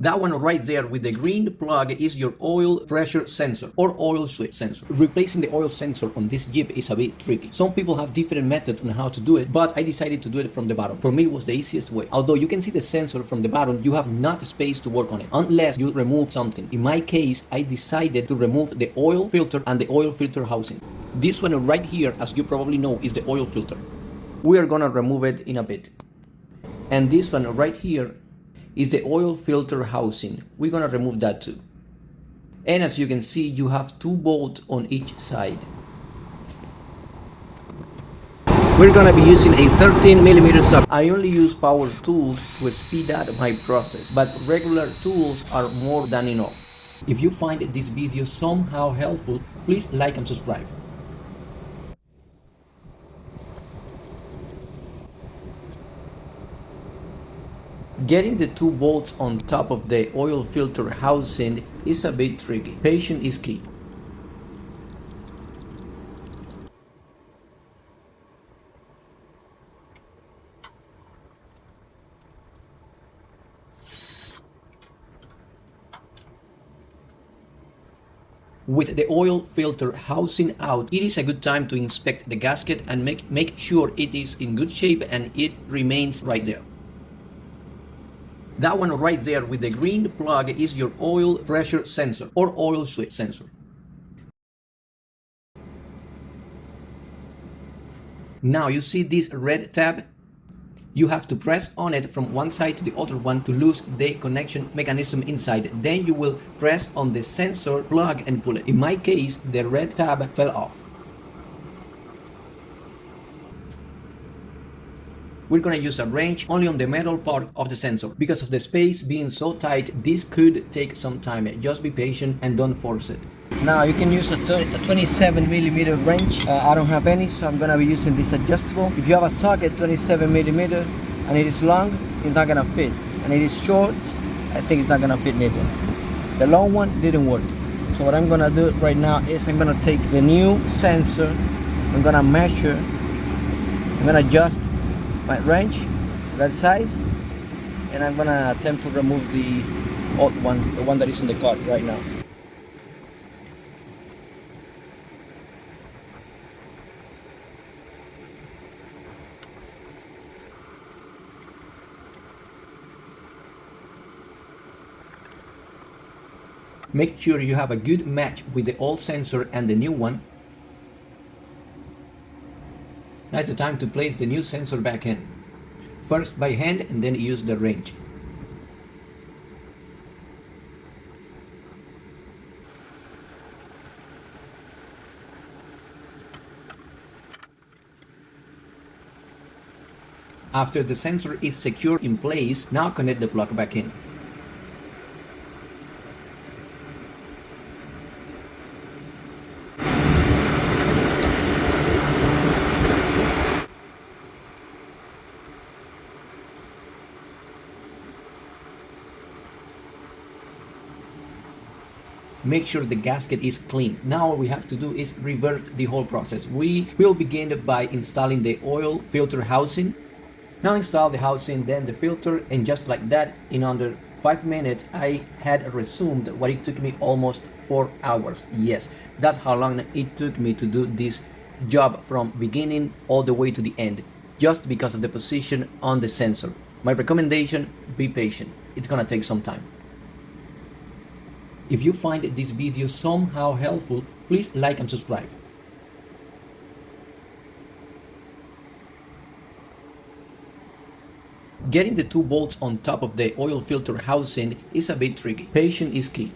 That one right there with the green plug is your oil pressure sensor or oil switch sensor. Replacing the oil sensor on this Jeep is a bit tricky. Some people have different methods on how to do it, but I decided to do it from the bottom. For me, it was the easiest way. Although you can see the sensor from the bottom, you have not space to work on it unless you remove something. In my case, I decided to remove the oil filter and the oil filter housing. This one right here, as you probably know, is the oil filter. We are gonna remove it in a bit. And this one right here is the oil filter housing. We're gonna remove that too. And as you can see, you have 2 bolts on each side. We're gonna be using a 13mm socket. I only use power tools to speed up my process, but regular tools are more than enough. If you find this video somehow helpful, please like and subscribe. Getting the 2 bolts on top of the oil filter housing is a bit tricky. Patience is key. With the oil filter housing out, it is a good time to inspect the gasket and make sure it is in good shape and it remains right there. That one right there with the green plug is your oil pressure sensor or oil switch sensor. Now you see this red tab? You have to press on it from one side to the other one to lose the connection mechanism inside. Then you will press on the sensor plug and pull it. In my case, the red tab fell off. We're gonna use a wrench only on the metal part of the sensor. Because of the space being so tight, this could take some time. Just be patient and don't force it. Now you can use a 27mm wrench. I don't have any, so I'm gonna be using this adjustable. If you have a socket 27mm and it is long, it's not gonna fit. And it is short, I think it's not gonna fit neither. The long one didn't work. So what I'm gonna do right now is I'm gonna take the new sensor, I'm gonna measure, I'm gonna adjust my wrench that size, and I'm gonna attempt to remove the old one, the one that is in the cart right now. Make sure you have a good match with the old sensor and the new one. Now it's the time to place the new sensor back in. First by hand and then use the wrench. After the sensor is secure in place, now connect the plug back in. Make sure the gasket is clean. Now all we have to do is revert the whole process. We will begin by installing the oil filter housing. Now install the housing, then the filter, and just like that, in under 5 minutes, I had resumed what it took me almost 4 hours. Yes, that's how long it took me to do this job from beginning all the way to the end, just because of the position on the sensor. My recommendation, be patient. It's gonna take some time. If you find this video somehow helpful, please like and subscribe. Getting the 2 bolts on top of the oil filter housing is a bit tricky. Patience is key.